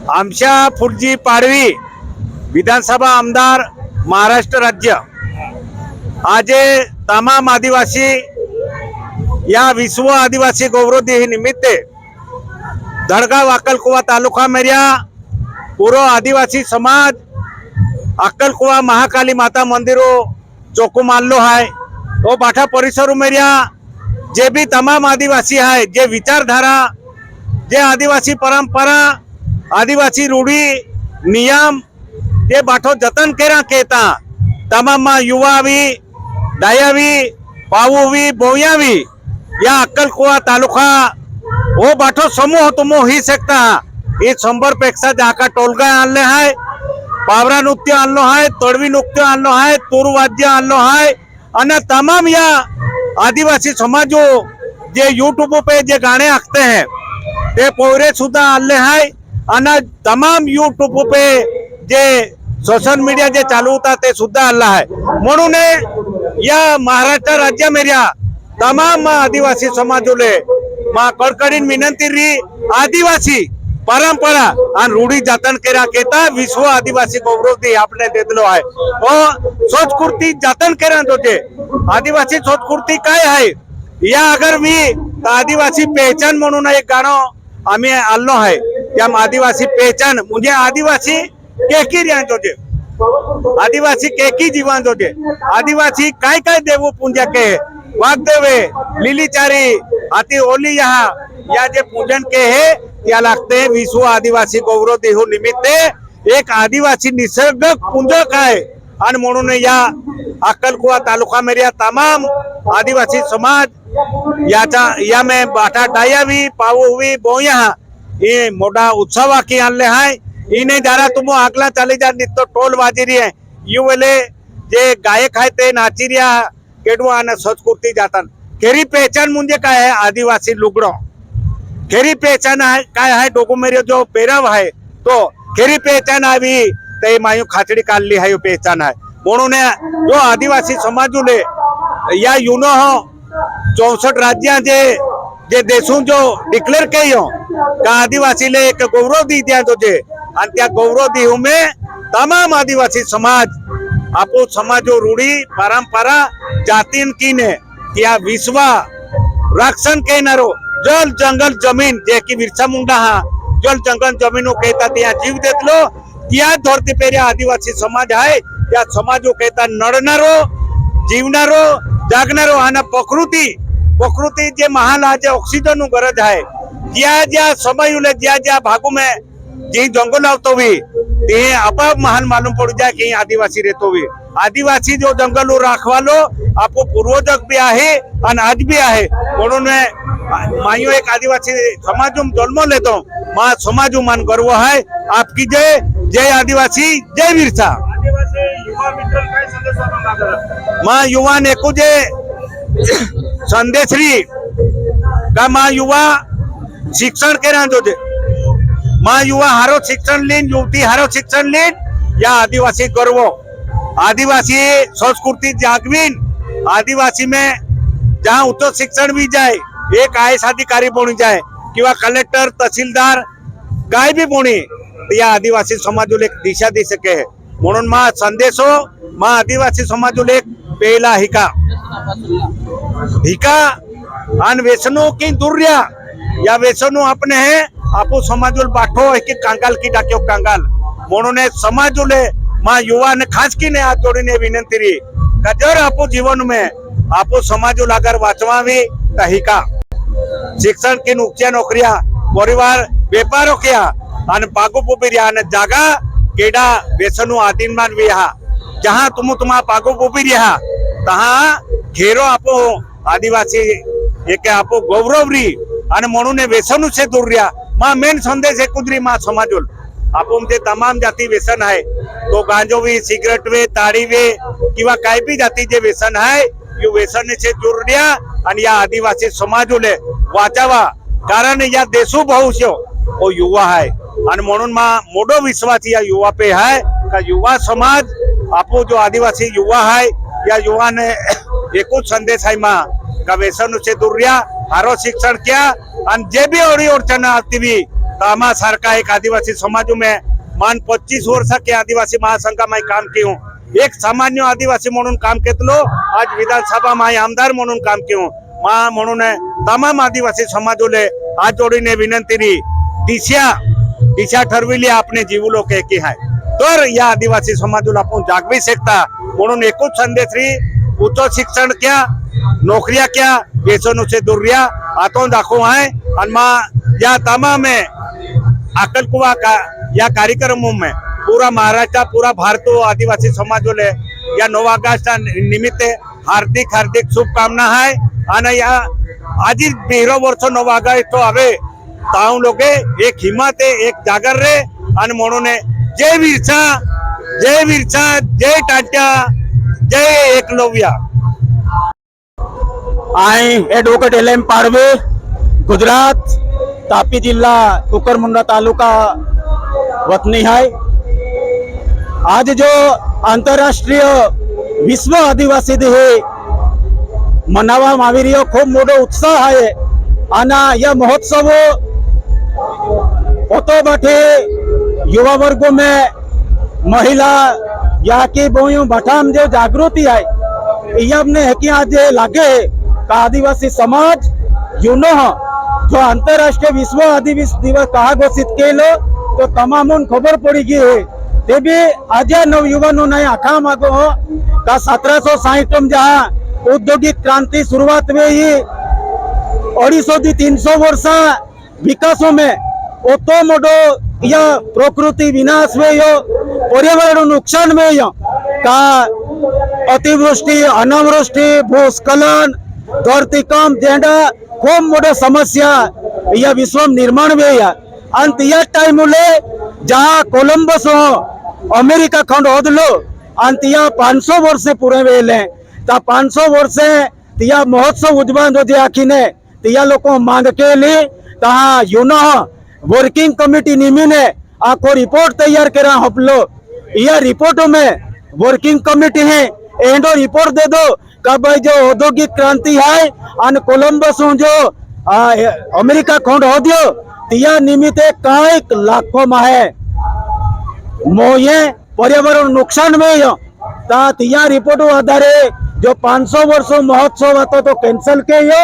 आमच्या फुटजी पाडवी विधानसभा आमदार महाराष्ट्र राज्य आज तमाम आदिवासी या विश्व आदिवासी गौरव दिवस निमित्त धड़गाव अक्कलकुवा तालुका मेरिया पूरा आदिवासी समाज अक्कलकुवा महाकाली माता मंदिरों चौको मानलो है वो बाठा परिसरों मेरिया जे भी तमाम आदिवासी है जे विचारधारा जे आदिवासी परंपरा आदिवासी रूढ़ी नियम ये बाठो जतन केरा कहता तमाम युवा भी डाया भी पावू भी बोया भी या अक्कलकुवा तालुका वो बाठो समूह तुमो ही सकता ये 100 पेक्षा जाका टोलगा आणले है पावरा नृत्य आणलो है तड़वी नृत्य आणलो है तूर वाद्य आणलो है अने तमाम या आदिवासी समाजो जे यूट्यूब पे जे गाने आखते हैं ते पोरे सुद्धा आणले है अने तमाम यूट्यूब पे जे सोशल मीडिया जे चालू होता ते सुद्धा आणला है म्हणून या महाराष्ट्र राज्य मेरिया तमाम आदिवासी समाजोले मा कड़कड़ीन विनंती री आदिवासी परंपरा और रूढ़ी जतन केरा केता विश्व आदिवासी गौरव दी आपने देतलो है और संस्कृति जतन केरा दोजे आदिवासी संस्कृति काय है या अगर मी आदिवासी पहचान म्हणून एक गाणं आम्ही आलो है त्या आदिवासी पहचान म्हणजे आदिवासी केकी रिया जोजे आदिवासी केकी जीवन जोजे आदिवासी काय काय देवो पूजा के वागदेवे लिलीचारी आती ओली यहाँ या जे पूजन के है या लगते विश्व आदिवासी गौरव दिवस निमित्त एक आदिवासी निसर्ग पूजक है आणि म्हणून या अक्कलकुवा तालुका मेरिया तमाम आदिवासी समाज याचा या में बाटा डाया भी पावू भी बोया ये मोटा उत्सव की आणले है इन्हें जरा तुम आगला चले जा नित्य टोल बाजी रही है यू वेले जे गायक है ते नाची रिया केडवा आणि संस्कृती जातात खेरी पहचान म्हणजे काय है आदिवासी लुगड़ो खेरी पहचान है काय है डोकुमेरियो जो पेराव है तो खेरी पहचान आवी ते मायू खाचडी काढली है पहचान है म्हणून जो आदिवासी समाजुले या युनो हो 64 राज्य जे देशों जो डिक्लेअर के हो का आदिवासी ले एक गौरव दी दिया जो जे आणि त्या गौरव दिहू में तमाम आदिवासी समाज आपो समाजो रूढ़ी परंपरा जातीन कीने त्या विश्व रक्षण के नरो जल जंगल जमीन जे की बिरसा मुंडा हा जल जंगल जमीनो कहता त्या जीव देतलो त्या धरती पे आदिवासी समाज है या समाजो कहता नडनारो जीवनारो जागनारो आणि प्रकृति जे महान आज ऑक्सीजन गरज है ज्या ज्या समय ज्या ज्या भागों में जी जंगल आवतो भी ते आप महान मालूम पड़ जाए कि आदिवासी रहतो भी आदिवासी जो जंगल राखवालो आपको पूर्वजक भी आहे और आज भी आहे म्हणून मायो एक आदिवासी समाज जन्म लेतो माँ समाज मान गर्व है आपकी जय जय आदिवासी जय बिरसा माँ युवा नेको जे संदेश री का माँ युवा शिक्षण के जो जे माँ युवा हारो शिक्षण लीन युवती हारो शिक्षण लीन या आदिवासी गर्व आदिवासी संस्कृति जागवीन आदिवासी में जहाँ उच्च शिक्षण भी जाए एक आईएएस अधिकारी बनी जाए किंवा कलेक्टर तहसीलदार काय भी बनी या आदिवासी समाजोले एक दिशा दे सके है म्हणून माँ संदेशो माँ आदिवासी समाजोले एक पहला हिका अन व्यसनों की दुर्या या व्यसनों अपने है आपो समाजोल बाठो एक कांगाल की डाक्यो कांगाल म्हणून समाजोले माँ युवा ने खास की ने हाथ जोड़ीने विनंती रही का जर आपो जीवन में आपो समाजोल अगर वाचवावी तहिका शिक्षण की उच्च नौकरिया परिवार व्यापारों किया अन पागो पोपिरिया ने जागा केडा व्यसनो आदिमान भी हा जहाँ तुम्हा पागो पोपिरिया तहाँ घेरो आपो आदिवासी एक आपो गौरव री अन म्हणून व्यसनू से दूर रिया माँ मेन संदेश है कुदरी माँ समाजोल आपो जे तमाम जाती व्यसन है तो गांजो भी सिगरेट वे ताड़ी वे किंवा काय भी जाती जे व्यसन है यू व्यसन से दूर रिया आणि या आदिवासी समाजोले वाचावा कारण या देशो भविष्य वो युवा है आणि म्हणून माँ मोडो विश्वास या युवा पे है का युवा समाज आपो जो आदिवासी युवा है या युवा ने एक संदेश है माँ का व्यसन से दूर रिया हारो शिक्षण किया आणि जे भी अडी अडचण आती भी तामा सारखा एक आदिवासी समाज में मान 25 वर्ष के आदिवासी महासंघ में काम की हूँ। एक सामान्य आदिवासी म्हणून काम केतलो, आज विधानसभा में आमदार म्हणून काम की हूँ। मा म्हणून तमाम आदिवासी समाजोले हात जोडीने विनंती री दिशा ठरविली आपने जीवलो के की है तर या आदिवासी समाजोला आपण जागवी शकता म्हणून एकूच संदेश री उच्च शिक्षण क्या नौकरियां क्या व्यसनों से दूर रिया आतों दाखो है और या तमाम अकलकुआ का या कार्यक्रमों में पूरा महाराष्ट्र पूरा भारत आदिवासी समाजों ले या 9 ऑगस्ट निमित्त हार्दिक हार्दिक शुभकामना है और या आज 13 वर्ष 9 ऑगस्ट तो हवे ताऊ लोगे एक हिम्मत है एक जागर रे और म्हणून जय वीरसा जय टाटा जय एकलव्या। आई एडवोकेट LM पाड़वे गुजरात तापी जिला कुकरमुंडा तालुका वतनी है। आज जो आंतरराष्ट्रीय विश्व आदिवासी दिन मनावવામાં આવી રહ્યો खूब मोटो उत्साह है आना यह महोत्सव होतो बाटे युवा वर्गों में महिला या की बोयों बठाम जो जागृति है ये अपने है कि आज लागे का आदिवासी समाज यूनो जो अंतरराष्ट्रीय विश्व आदिवासी दिवस कहा घोषित केलो तो तमाम खबर पड़ी गई है ते भी आज नवयुवानों ने आखा मागो का 1760 में जहाँ औद्योगिक क्रांति शुरुआत में ही 250-300 वर्ष विकासों में ओतो मोटो या प्रकृति विनाश में यो पर्यावरण नुकसान में यो का अतिवृष्टि अनावृष्टि भूस्खलन धरतीकंप जेंडा खूब मोटो समस्या या विश्व निर्माण में या अंत या टाइम ले जहाँ कोलंबस हो अमेरिका खंड होदलो अंत या 500 वर्ष पूरे वेले ता 500 वर्ष तिया महोत्सव उद्यान जो आखी ने तिया लोगों मांग के लिए तहा यूनो वर्किंग कमिटी निमी ने आखो रिपोर्ट तैयार करा हपलो यह रिपोर्टों में वर्किंग कमिटी है एंडो रिपोर्ट दे दो का भाई जो औद्योगिक क्रांति है अन कोलंबस जो अमेरिका खंड हो दियो तिया निमित्त कई लाखों में है मोये पर्यावरण नुकसान में ता तिया रिपोर्ट आधारे जो 500 वर्षों महोत्सव હતો तो कैंसल कियो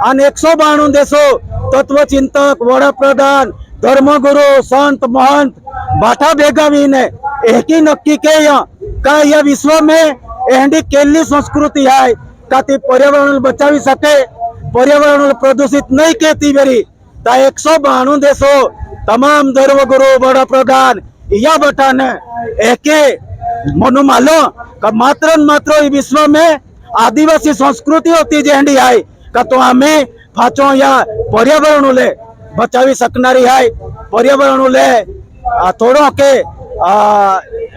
અને 192 देशों तत्वचिंतक वड़ा प्रधान धर्मगुरु संत महंत बाठा भेगावीने एक ही नक्की के का यह विश्व में एहडी केली संस्कृति है ताकि पर्यावरण बचावी सके पर्यावरण प्रदूषित नहीं कहती बेरी ता 192 देशों तमाम धर्मगुरु बड़ा प्रधान या बटा ने एक मनु मालो का मात्र विश्व में आदिवासी संस्कृति होती जेंडी है का तो हमें फाचो या पर्यावरण ले बचावी सकनारी है पर्यावरण ले थोड़ो के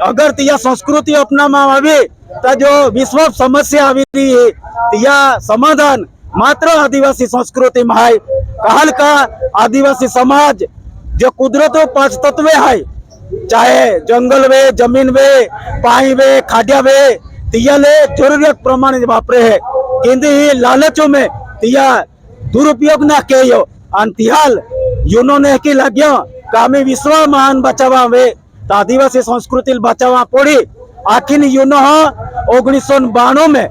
अगर तिया संस्कृति अपना आवी तो जो विश्व समस्या आवी रही है तिया समाधान मात्र आदिवासी संस्कृति में है कहल का आदिवासी समाज जो कुदरतो 5 तत्व है चाहे जंगल वे जमीन वे पानी वे खाडिया वे तिया ले जरूरत प्रमाण वापरे है किंतु लालचों में तिया दुरुपयोग ना कियो अन तिहाल यूनो ने की लाग्यो कामी विश्व महान बचावा वे तो आदिवासी संस्कृति बचावा पड़ी आखिर यूनो 1992 में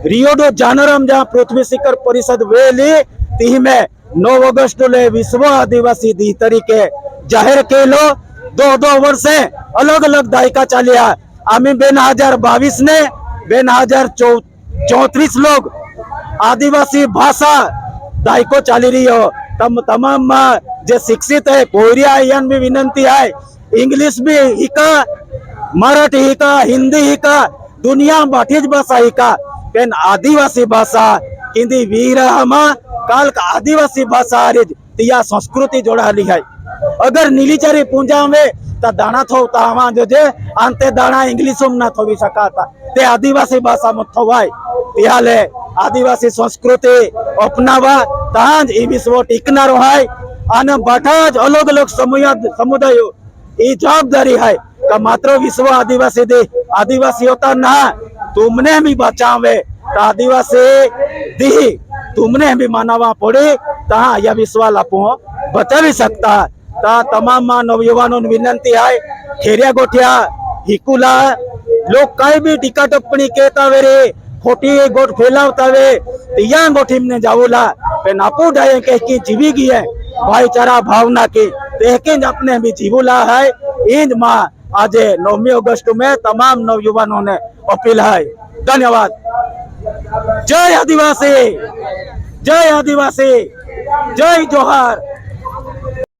रियो डो जानेरो जहाँ पृथ्वी शिखर परिषद वेली ती में 9 अगस्त ले विश्व आदिवासी दी तरीके जाहिर केलो 2 वर्ष अलग अलग दायका चालिया आम्ही 2022 ने 2034 लोग आदिवासी भाषा दायको चाली रही हो तमाम जो शिक्षित है कोरिया यन भी विनंती है इंग्लिश भी हिका मराठी हिका हिंदी हिका दुनिया बाठीज भाषा हिका पेन आदिवासी भाषा किंदी वीरमा काल का आदिवासी भाषा तिया संस्कृति जोड़ाली है अगर नीलीचारी पूंजा में ता दाना थो ता जो जे अंते दाना इंग्लिश में ना थोवी सकाता ते आदिवासी भाषा में थोवाय तिहाले आदिवासी संस्कृति अपनावा ताज ई विश्व टिकनारो है आने बाठाज अलग अलग समुदायों ई जवाबदारी है का मात्र विश्व आदिवासी दे आदिवासी होता ना तुमने भी बचावे आदिवासी दी तुमने भी मानवा पड़े ता यह विश्व लापो बचा भी सकता ता तमाम नवयुवानों विनंती है खेरिया गोठिया हिकुला लोग कई भी टीका टिप्पणी कहता वे रे खोटी गोठ फैलावता वे या गोठी ने जावला पे नापू डाये के की जीवी गई है भाईचारा भावना की तेकिन अपने भी जीवुला है ईद माँ आज 9 अगस्त में तमाम नवयुवानों ने अपील है। धन्यवाद। जय आदिवासी, जय आदिवासी, जय जोहार।